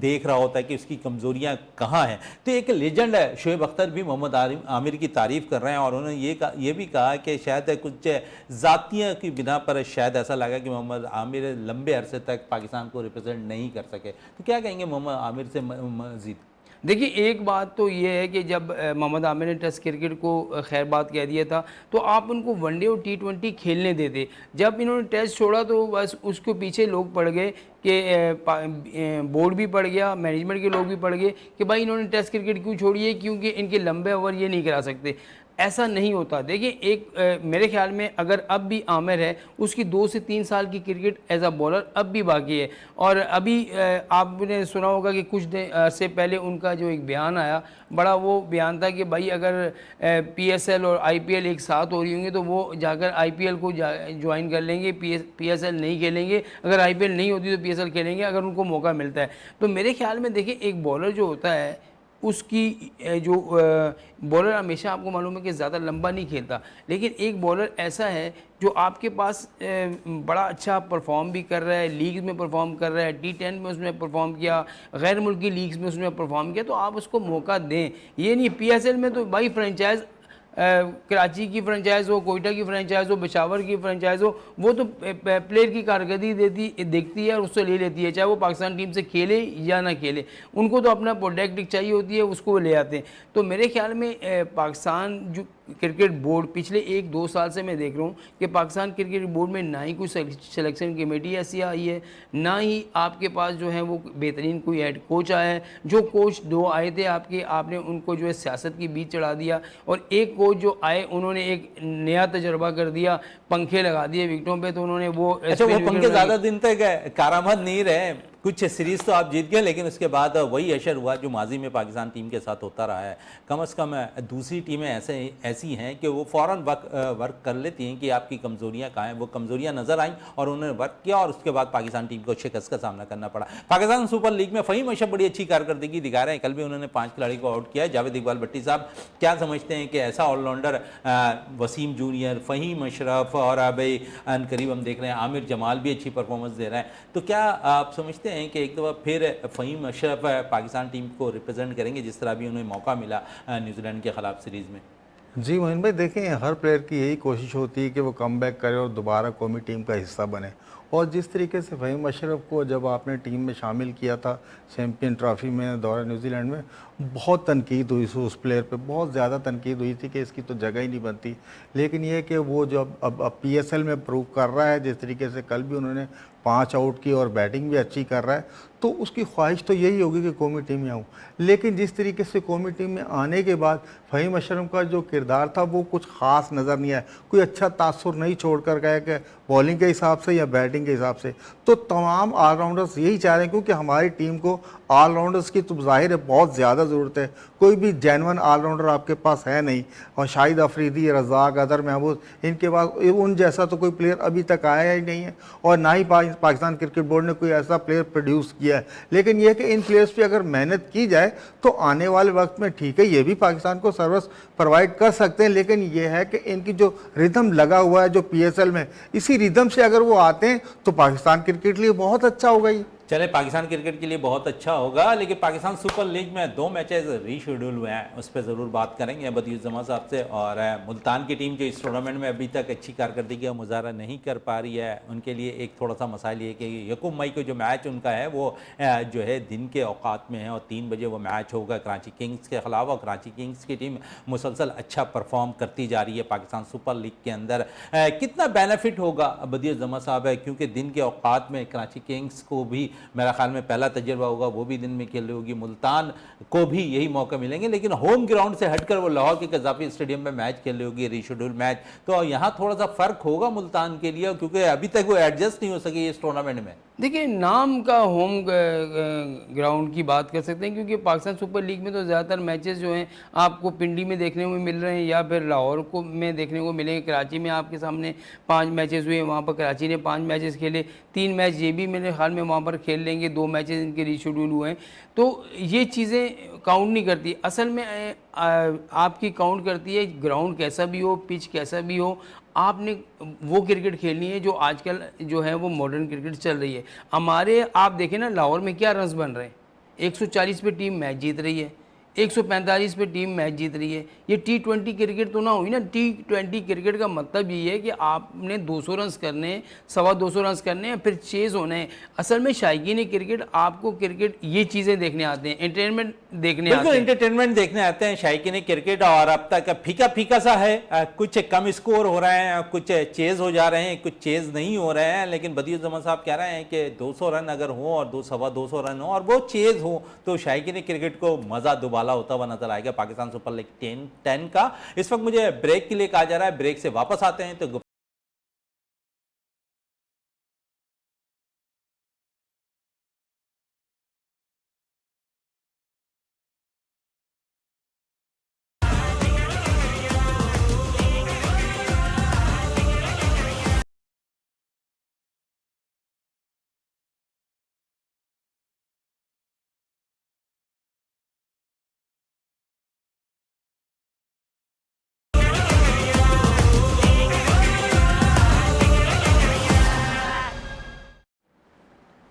देख रहा होता है कि उसकी कमज़ोरियाँ कहाँ हैं। तो एक लेजेंड है शोएब अख्तर भी मोहम्मद आमिर की तारीफ़ कर रहे हैं और उन्होंने ये भी कहा कि शायद कुछ ज़ातियों की बिना पर शायद ऐसा लगा कि मोहम्मद आमिर लंबे अरसे तक पाकिस्तान को रिप्रेजेंट नहीं कर सके। तो क्या कहेंगे मोहम्मद आमिर से मजीद? देखिए, एक बात तो ये है कि जब मोहम्मद आमिर ने टेस्ट क्रिकेट को खैर बात कह दिया था तो आप उनको वनडे और T20 खेलने देते। जब इन्होंने टेस्ट छोड़ा तो बस उसके पीछे लोग पड़ गए कि बोर्ड भी पड़ गया, मैनेजमेंट के लोग भी पड़ गए कि भाई इन्होंने टेस्ट क्रिकेट क्यों छोड़ी है, क्योंकि इनके लंबे ओवर ये नहीं करा सकते। ऐसा नहीं होता। देखिए, एक मेरे ख्याल में अगर अब भी आमिर है, उसकी 2 से 3 साल की क्रिकेट एज अ बॉलर अब भी बाकी है। और अभी आपने सुना होगा कि कुछ दिन से पहले उनका जो एक बयान आया, बड़ा वो बयान था कि भाई अगर PSL और IPL एक साथ हो रही होंगी तो वो जाकर IPL को ज्वाइन कर लेंगे, PSL नहीं खेलेंगे। अगर IPL नहीं होती तो PSL खेलेंगे अगर उनको मौका मिलता है। तो मेरे ख्याल में देखिए, एक बॉलर जो होता है उसकी जो बॉलर हमेशा आपको मालूम है कि ज़्यादा लंबा नहीं खेलता, लेकिन एक बॉलर ऐसा है जो आपके पास बड़ा अच्छा परफॉर्म भी कर रहा है, लीग्स में परफॉर्म कर रहा है, T10 में उसने परफॉर्म किया, गैर मुल्की लीग्स में उसने परफॉर्म किया, तो आप उसको मौका दें। ये नहीं PSL में तो भाई फ्रेंचाइज कराची की फ्रेंचाइज हो, कोयटा की फ्रेंचाइज हो, पेशावर की फ्रेंचाइज हो, वो तो प्लेयर की कारकर्दगी देखती है और उससे ले लेती है, चाहे वो पाकिस्तान टीम से खेले या ना खेले। उनको तो अपना प्रोडक्ट चाहिए होती है, उसको वो ले आते हैं। तो मेरे ख्याल में पाकिस्तान जो क्रिकेट बोर्ड पिछले 1-2 साल से मैं देख रहा हूँ कि पाकिस्तान क्रिकेट बोर्ड में ना ही कोई सिलेक्शन कमेटी ऐसी आई है, ना ही आपके पास जो है वो बेहतरीन कोई हेड कोच आया है। जो कोच 2 आए थे आपने उनको जो है सियासत की बीच चढ़ा दिया, और एक कोच जो आए उन्होंने एक नया तजर्बा कर दिया, पंखे लगा दिए विकेटों पे, तो उन्होंने वो पंखे ज़्यादा दिन तक कारामद नहीं रहे। कुछ सीरीज़ तो आप जीत गए, लेकिन उसके बाद वही अशर हुआ जो माजी में पाकिस्तान टीम के साथ होता रहा है। कम से कम दूसरी टीमें ऐसी हैं कि वो फ़ौरन वर्क कर लेती हैं कि आपकी कमज़ोरियाँ कहाँ हैं। वो कमज़ोरियाँ नज़र आईं और उन्होंने वर्क किया और उसके बाद पाकिस्तान टीम को शिकस्त का सामना करना पड़ा। पाकिस्तान सुपर लीग में फ़हीम अशरफ बड़ी अच्छी कारकर्दगी दिखा रहे हैं। कल भी उन्होंने 5 खिलाड़ी को आउट किया है। जावेद इकबाल भट्टी साहब क्या समझते हैं कि ऐसा ऑलराउंडर वसीम जूनियर, फ़हीम अशरफ और भाई अनकरीब हम देख रहे हैं आमिर जमाल भी अच्छी परफॉर्मेंस दे रहे हैं, तो क्या आप समझते हैं कि एक दफ़ा फिर फ़हीम अशरफ पाकिस्तान टीम को रिप्रेजेंट करेंगे जिस तरह भी उन्हें मौका मिला न्यूजीलैंड के ख़िलाफ़ सीरीज़ में? जी मोहन भाई, देखें हर प्लेयर की यही कोशिश होती है कि वो कम बैक करे और दोबारा कौमी टीम का हिस्सा बने। और जिस तरीके से फ़हीम अशरफ को जब आपने टीम में शामिल किया था चैम्पियन ट्रॉफी में दौरा न्यूजीलैंड में, बहुत तनकीद हुई उस प्लेयर पे, बहुत ज़्यादा तनकीद हुई थी कि इसकी तो जगह ही नहीं बनती। लेकिन ये कि वो जो अब PSL में प्रूव कर रहा है, जिस तरीके से कल भी उन्होंने 5 आउट की और बैटिंग भी अच्छी कर रहा है, तो उसकी ख्वाहिश तो यही होगी कि कौमी टीम में आऊँ। लेकिन जिस तरीके से कौमी टीम में आने के बाद फ़हीम अशरफ का जो किरदार था वो कुछ ख़ास नज़र नहीं आया। कोई अच्छा तासुर नहीं छोड़ कर गया कि बॉलिंग के हिसाब से या बैटिंग बॉलिंग के हिसाब से, तो तमाम ऑलराउंडर्स यही चाह रहे हैं, क्योंकि हमारी टीम को ऑलराउंडर्स की तो ज़ाहिर है बहुत ज़्यादा ज़रूरत है। कोई भी जेन्युइन ऑलराउंडर आपके पास है नहीं, और शाहिद अफरीदी, रज़ाक, अदर महमूद, इनके पास उन जैसा तो कोई प्लेयर अभी तक आया ही नहीं है, और ना ही पाकिस्तान क्रिकेट बोर्ड ने कोई ऐसा प्लेयर प्रोड्यूस किया है। लेकिन यह कि इन प्लेयर्स पे अगर मेहनत की जाए तो आने वाले वक्त में ठीक है, ये भी पाकिस्तान को सर्विस प्रोवाइड कर सकते हैं। लेकिन यह है कि इनकी जो रिदम लगा हुआ है जो PSL में, इसी रिदम से अगर वो आते हैं तो पाकिस्तान क्रिकेट के लिए बहुत अच्छा होगा। ये चले, पाकिस्तान क्रिकेट के लिए बहुत अच्छा होगा, लेकिन पाकिस्तान सुपर लीग में 2 मैचेस रीशेड्यूल हुए हैं, उस पर ज़रूर बात करेंगे बदियुज़्ज़मा साहब से। और मुल्तान की टीम जो इस टूर्नामेंट में अभी तक अच्छी कारकर्दगी का मुजाहरा नहीं कर पा रही है, उनके लिए एक थोड़ा सा मसाइल ये कि 1 मई को जो मैच उनका है वो जो है दिन के औकात में है, और 3 बजे वो मैच होगा कराची किंग्स के ख़िलाफ़। और कराची किंग्स की टीम मुसलसल अच्छा परफॉर्म करती जा रही है पाकिस्तान सुपर लीग के अंदर। कितना बेनिफिट होगा बदियुज़्ज़मा साहब है, क्योंकि दिन के औकात में कराची किंग्स को भी मेरा ख्याल में पहला तजर्बा होगा, वो भी दिन में खेल रही होगी, मुल्तान को भी यही मौका मिलेंगे, लेकिन होम ग्राउंड से हटकर वो लाहौर के कज़ाफ़ी स्टेडियम में मैच खेल रही होगी, रीशेड्यूल मैच। तो यहाँ थोड़ा सा फ़र्क होगा मुल्तान के लिए, क्योंकि अभी तक वो एडजस्ट नहीं हो सकी इस टूर्नामेंट में। देखिए, नाम का होम ग्राउंड की बात कर सकते हैं, क्योंकि पाकिस्तान सुपर लीग में तो ज़्यादातर मैचेस जो हैं आपको पिंडी में देखने को मिल रहे हैं, या फिर लाहौर को में देखने को मिलेंगे। कराची में आपके सामने 5 मैचेस हुए, वहाँ पर कराची ने 5 मैचेस खेले, 3 मैच ये भी मेरे ख्याल में वहाँ पर खेल लेंगे, 2 मैचेस इनके रीशेड्यूल हुए हैं। तो ये चीज़ें काउंट नहीं करती, असल में आपकी काउंट करती है ग्राउंड कैसा भी हो, पिच कैसा भी हो, आपने वो क्रिकेट खेलनी है जो आजकल जो है वो मॉडर्न क्रिकेट चल रही है। हमारे आप देखें ना, लाहौर में क्या रन्स बन रहे हैं, 140 पे टीम मैच जीत रही है, 145 पे टीम मैच जीत रही है। ये T20 क्रिकेट तो ना हुई ना। T20 क्रिकेट का मतलब ये है कि आपने 200 रन्स करने हैं, 225 रन्स करने हैं, फिर चेज़ होने हैं। असल में शायकीन क्रिकेट आपको क्रिकेट ये चीज़ें देखने आते हैं, एंटरटेनमेंट देखने आते हैं, एंटरटेनमेंट देखने आते हैं शायकीन क्रिकेट। और अब तक फीका फीका सा है, कुछ कम स्कोर हो रहे हैं, कुछ चेज़ हो जा रहे हैं, कुछ चेज़ नहीं हो रहे हैं। लेकिन बदियुज़्ज़मा साहब कह रहे हैं कि 200 रन अगर हो और 200 रन हो और वो चेज़ हो, तो शायकीन क्रिकेट को मज़ा दोबारा होता हुआ नजर आएगा पाकिस्तान सुपर लीग 10 का। इस वक्त मुझे ब्रेक के लिए कहा जा रहा है, ब्रेक से वापस आते हैं तो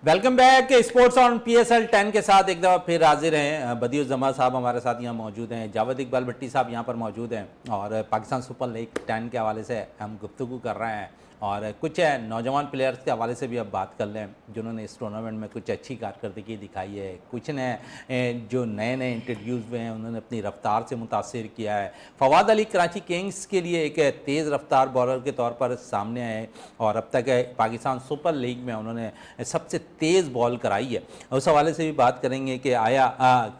welcome back. Sports on PSL 10 के साथ एक दफ़ा फिर हाजिर हैं। बदियुज़्ज़मा साहब हमारे साथ यहाँ मौजूद हैं, जावेद इकबाल भट्टी साहब यहाँ पर मौजूद हैं, और पाकिस्तान सुपर लीग 10 के हवाले से हम गुफ्तगू कर रहे हैं, और कुछ नौजवान प्लेयर्स के हवाले से भी अब बात कर लें जिन्होंने इस टूर्नामेंट में कुछ अच्छी कारकर्दगी दिखाई है। कुछ ने जो नए नए इंट्रोड्यूस हुए हैं उन्होंने अपनी रफ्तार से मुतासिर किया है। फवाद अली कराची किंग्स के लिए एक तेज़ रफ्तार बॉलर के तौर पर सामने आए, और अब तक पाकिस्तान सुपर लीग में उन्होंने सबसे तेज़ बॉल कराई है। उस हवाले से भी बात करेंगे कि आया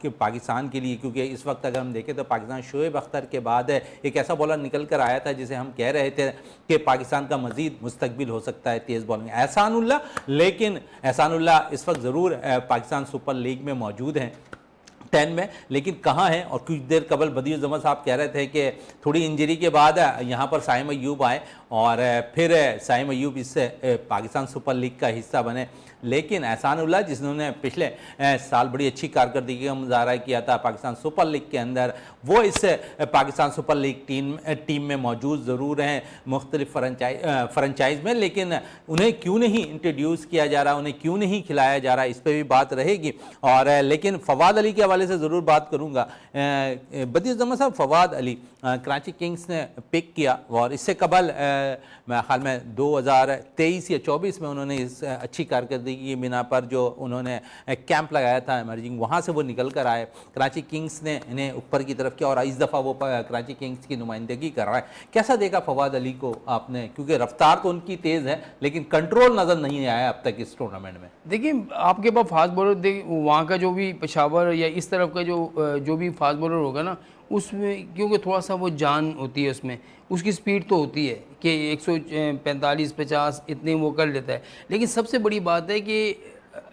कि पाकिस्तान के लिए, क्योंकि इस वक्त अगर हम देखें तो पाकिस्तान शोएब अख्तर के बाद एक ऐसा बॉलर निकल कर आया था जिसे हम कह रहे थे कि पाकिस्तान का मज़ीद मुस्तकबिल हो सकता है तेज़ बॉलिंग, एहसानुल्लाह। लेकिन एहसानुल्लाह इस वक्त ज़रूर पाकिस्तान सुपर लीग में मौजूद हैं 10 में, लेकिन कहाँ हैं। और कुछ देर कबल बदियुज़्ज़मा साहब कह रहे थे कि थोड़ी इंजरी के बाद यहाँ पर साइम अय्यूब आए, और फिर साइम अय्यूब इससे पाकिस्तान सुपर लीग का हिस्सा बने। लेकिन एहसानुल्लाह जिन्होंने पिछले साल बड़ी अच्छी कारकर्दगी का मुजाहरा किया था पाकिस्तान सुपर लीग के अंदर, वो इस पाकिस्तान सुपर लीग टीम में मौजूद ज़रूर हैं मुख्तलिफ फ्रेंचाइज में, लेकिन उन्हें क्यों नहीं इंट्रोड्यूस किया जा रहा, उन्हें क्यों नहीं खिलाया जा रहा, इस पर भी बात रहेगी। और लेकिन फवाद अली के हवाले से ज़रूर बात करूँगा। बदियुज़्ज़मा साहब, फवाद अली कराची किंग्स ने पिक किया, और इससे कबल मेरे ख्याल में 2023 या 24 में उन्होंने इस अच्छी कारकर्दगी की बिना पर जो उन्होंने कैंप लगाया था एमर्जिंग, वहाँ से वो निकल कर आए, कराची किंग्स ने इन्हें ऊपर की तरफ किया, और इस दफ़ा वो कराची किंग्स की नुमाइंदगी कर रहा है। कैसा देखा फवाद अली को आपने, क्योंकि रफ्तार तो उनकी तेज़ है लेकिन कंट्रोल नज़र नहीं आया अब तक इस टूर्नामेंट में। देखिए, आपके पास फास्ट बॉलर वहाँ का जो भी पेशावर या इस तरफ का जो भी फास्ट बॉलर होगा ना, उसमें क्योंकि थोड़ा सा वो जान होती है उसमें, उसकी स्पीड तो होती है कि 145-50 इतने वो कर लेता है। लेकिन सबसे बड़ी बात है कि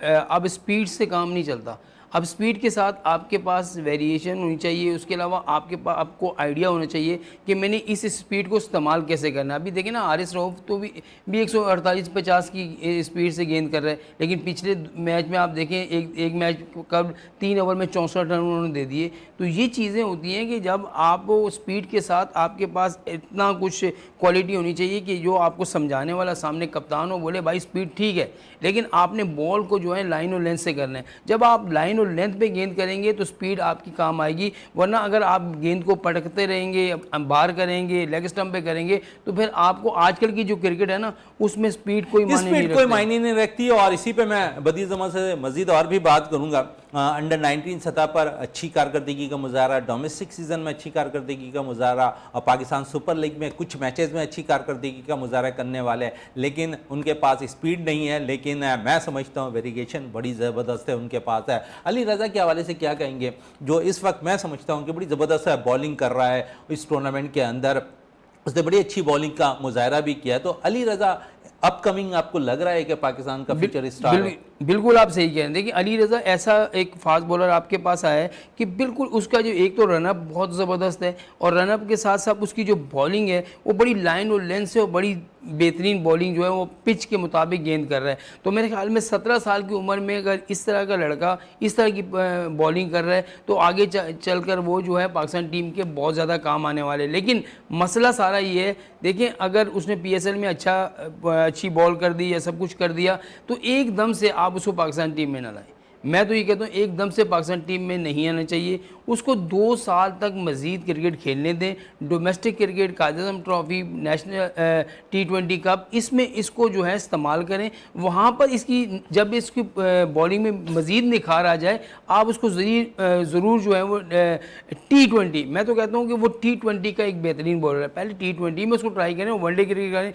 अब स्पीड से काम नहीं चलता। अब स्पीड के साथ आपके पास वेरिएशन होनी चाहिए, उसके अलावा आपको आइडिया होना चाहिए कि मैंने इस स्पीड को इस्तेमाल कैसे करना है। अभी देखिए ना, आरिस रऊफ तो भी 148-50 की स्पीड से गेंद कर रहा है, लेकिन पिछले मैच में आप देखें एक मैच कब 3 ओवर में 64 रन उन्होंने दे दिए। तो ये चीज़ें होती हैं कि जब आप स्पीड के साथ आपके पास इतना कुछ क्वालिटी होनी चाहिए कि जो आपको समझाने वाला सामने कप्तान हो, बोले भाई स्पीड ठीक है, लेकिन आपने बॉल को जो है लाइन और लेंथ से करना है। जब आप लाइन और लेंथ पे गेंद करेंगे तो स्पीड आपकी काम आएगी, वरना अगर आप गेंद को पटकते रहेंगे, बाहर करेंगे, लेग स्टंप पे करेंगे, तो फिर आपको आजकल की जो क्रिकेट है ना, उसमें स्पीड कोई मायने नहीं रखती। और इसी पे मैं बदी जमान से मजीद और भी बात करूंगा। अंडर 19 सतह पर अच्छी कारकर्दगी का मुजाहरा, डोमेस्टिक सीजन में अच्छी कारकर्दगी का मुजाहरा, और पाकिस्तान सुपर लीग में कुछ मैचेस में अच्छी कारकर्दगी का मुजाहरा करने वाले, लेकिन उनके पास स्पीड नहीं है। लेकिन मैं समझता हूँ वेरिएशन बड़ी ज़बरदस्त है उनके पास है। अली रज़ा के हवाले से क्या कहेंगे, जो इस वक्त मैं समझता हूँ कि बड़ी ज़बरदस्त है बॉलिंग कर रहा है इस टूर्नामेंट के अंदर, उसने बड़ी अच्छी बॉलिंग का मुजाहरा भी किया है। तो अली रज़ा अपकमिंग आपको लग रहा है कि पाकिस्तान का फ्यूचर स्टार है? बिल्कुल आप सही कह रहे हैं। देखिए अली रज़ा ऐसा एक फास्ट बॉलर आपके पास आया है कि बिल्कुल उसका जो एक तो रनअप बहुत ज़बरदस्त है, और रनअप के साथ साथ उसकी जो बॉलिंग है वो बड़ी लाइन और लेंथ से और बड़ी बेहतरीन बॉलिंग जो है वो पिच के मुताबिक गेंद कर रहा है। तो मेरे ख्याल में 17 साल की उम्र में अगर इस तरह का लड़का इस तरह की बॉलिंग कर रहा है तो आगे चलकर वो जो है पाकिस्तान टीम के बहुत ज़्यादा काम आने वाले। लेकिन मसला सारा ये है, देखें अगर उसने PSL में अच्छी बॉल कर दी या सब कुछ कर दिया तो एकदम से आप उसको पाकिस्तान टीम में ना लाएं। मैं तो ये कहता हूँ एकदम से पाकिस्तान टीम में नहीं आना चाहिए, उसको 2 साल तक मज़ीद क्रिकेट खेलने दें। डोमेस्टिक क्रिकेट, कायद आज़म ट्रॉफी, नेशनल T20 कप, इसमें इसको जो है इस्तेमाल करें। वहाँ पर इसकी जब इसकी बॉलिंग में मज़ीद निखार आ जाए आप उसको ज़रूर जो है वो T20, मैं तो कहता हूँ कि वो T20 का एक बेहतरीन बॉलर है। पहले T20 में उसको ट्राई करें, वनडे क्रिकेट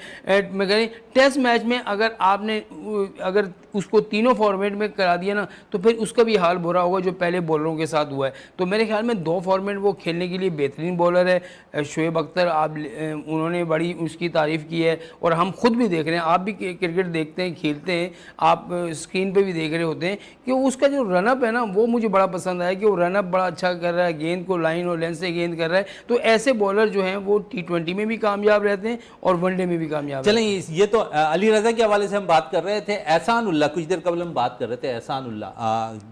करें, टेस्ट मैच में अगर उसको तीनों फॉर्मेट में करा दिया ना तो फिर उसका भी हाल बुरा होगा जो पहले बॉलरों के साथ हुआ है। तो मेरे ख्याल में 2 फॉर्मेट वो खेलने के लिए बेहतरीन बॉलर है। शोएब अख्तर उन्होंने बड़ी उसकी तारीफ़ की है, और हम खुद भी देख रहे हैं, आप भी क्रिकेट देखते हैं, खेलते हैं, आप स्क्रीन पे भी देख रहे होते हैं कि उसका जो रनअप है ना वो मुझे बड़ा पसंद आया कि वो रनअप बड़ा अच्छा कर रहा है, गेंद को लाइन और लेंथ से गेंद कर रहा है। तो ऐसे बॉलर जो हैं वो T20 में भी कामयाब रहते हैं और वनडे में भी कामयाब। चलें, ये तो अली रज़ा के हवाले से हम बात कर रहे थे। एहसान उल्लाह, कुछ देर कबल हम बात कर रहे थे एहसान उल्लाह,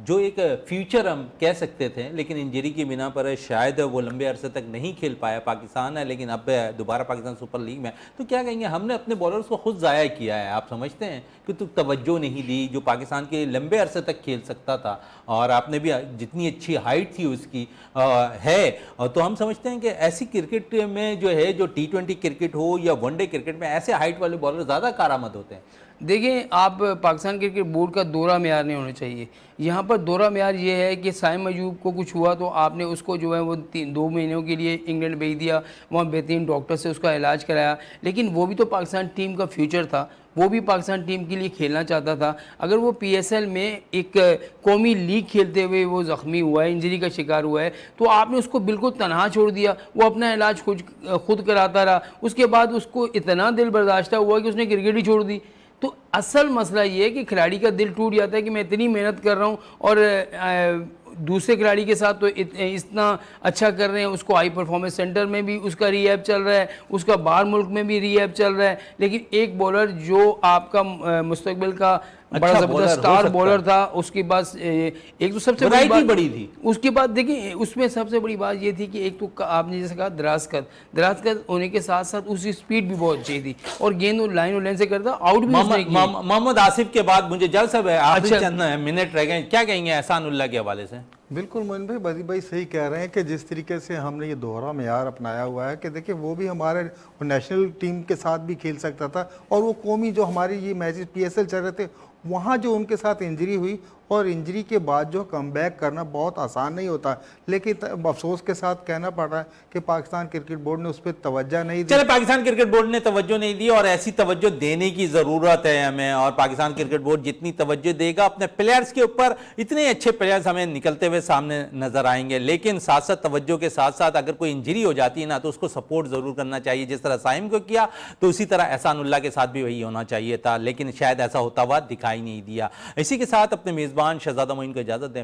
जो एक फ्यूचर हम कह सकते थे, लेकिन इंजरी की बिना पर शायद वो लंबे अरसे तक नहीं खेल पाया। पाकिस्तान है लेकिन अब दोबारा पाकिस्तान सुपर लीग में, तो क्या कहेंगे, हमने अपने बॉलर्स को खुद ज़ाया किया है। आप समझते हैं कि तो तवज्जो नहीं दी जो पाकिस्तान के लंबे अरसे तक खेल सकता था, और आपने भी जितनी अच्छी हाइट थी उसकी है, तो हम समझते हैं कि ऐसी क्रिकेट में जो है, जो T20 क्रिकेट हो या वनडे क्रिकेट में, ऐसे हाइट वाले बॉलर ज़्यादा कारआमद होते हैं। देखिए आप पाकिस्तान क्रिकेट बोर्ड का दोहरा मेयार नहीं होना चाहिए। यहाँ पर दोहरा मेयार ये है कि साइम अयूब को कुछ हुआ तो आपने उसको जो है वो 2 महीनों के लिए इंग्लैंड भेज दिया, वहाँ बेहतरीन डॉक्टर से उसका इलाज कराया, लेकिन वो भी तो पाकिस्तान टीम का फ्यूचर था, वो भी पाकिस्तान टीम के लिए खेलना चाहता था। अगर वो PSL में एक कौमी लीग खेलते हुए वो ज़ख्मी हुआ है, इंजरी का शिकार हुआ है, तो आपने उसको बिल्कुल तनहा छोड़ दिया, वो अपना इलाज खुद कराता रहा। उसके बाद उसको इतना दिल बर्दाश्त हुआ कि उसने क्रिकेट ही छोड़ दी। तो असल मसला ये है कि खिलाड़ी का दिल टूट जाता है कि मैं इतनी मेहनत कर रहा हूँ और दूसरे खिलाड़ी के साथ तो इतना अच्छा कर रहे हैं, उसको हाई परफॉर्मेंस सेंटर में भी उसका रीहैब चल रहा है, उसका बाहर मुल्क में भी रीहैब चल रहा है, लेकिन एक बॉलर जो आपका मुस्तकबिल का बड़ा जबरदस्त स्टार बॉलर था, उसके पास एक तो सबसे बड़ी बात बड़ी थी। उसके बाद देखिए उसमें सबसे बड़ी बात ये थी कि एक तो आपने जैसे कहा दराज होने के साथ साथ उसकी स्पीड भी बहुत अच्छी थी और गेंद लाइन और लेंथ से करता, आउट भी उसने किया। मोहम्मद आसिफ के बाद मुझे जल्द सब आखिरी चंद मिनट रह गए, क्या कहेंगे एहसान उल्लाह के हवाले से? बिल्कुल मोइन भाई, बदी भाई सही कह रहे हैं कि जिस तरीके से हमने ये दोहरा मेयार अपनाया हुआ है कि देखिए वो भी हमारे नेशनल टीम के साथ भी खेल सकता था, और वो कौमी जो हमारी ये मैचेस PSL चल रहे थे वहाँ जो उनके साथ इंजरी हुई और इंजरी के बाद जो कमबैक करना बहुत आसान नहीं होता, लेकिन अफसोस के साथ कहना पड़ रहा है कि पाकिस्तान क्रिकेट बोर्ड ने उस पर तवज्जो नहीं दी। चले, पाकिस्तान क्रिकेट बोर्ड ने तवज्जो नहीं दी और ऐसी तवज्जो देने की जरूरत है हमें, और पाकिस्तान क्रिकेट बोर्ड जितनी तवज्जो देगा अपने प्लेयर्स के ऊपर, इतने अच्छे प्लेयर्स हमें निकलते हुए सामने नजर आएंगे। लेकिन साथ साथ तवज्जो के साथ साथ अगर कोई इंजरी हो जाती है ना तो उसको सपोर्ट जरूर करना चाहिए, जिस तरह साइम को किया तो उसी तरह एहसानुल्लाह के साथ भी वही होना चाहिए था, लेकिन शायद ऐसा होता हुआ दिखाई नहीं दिया। इसी के साथ अपने मेजबान शहजादा मोइन को इजाजत दें।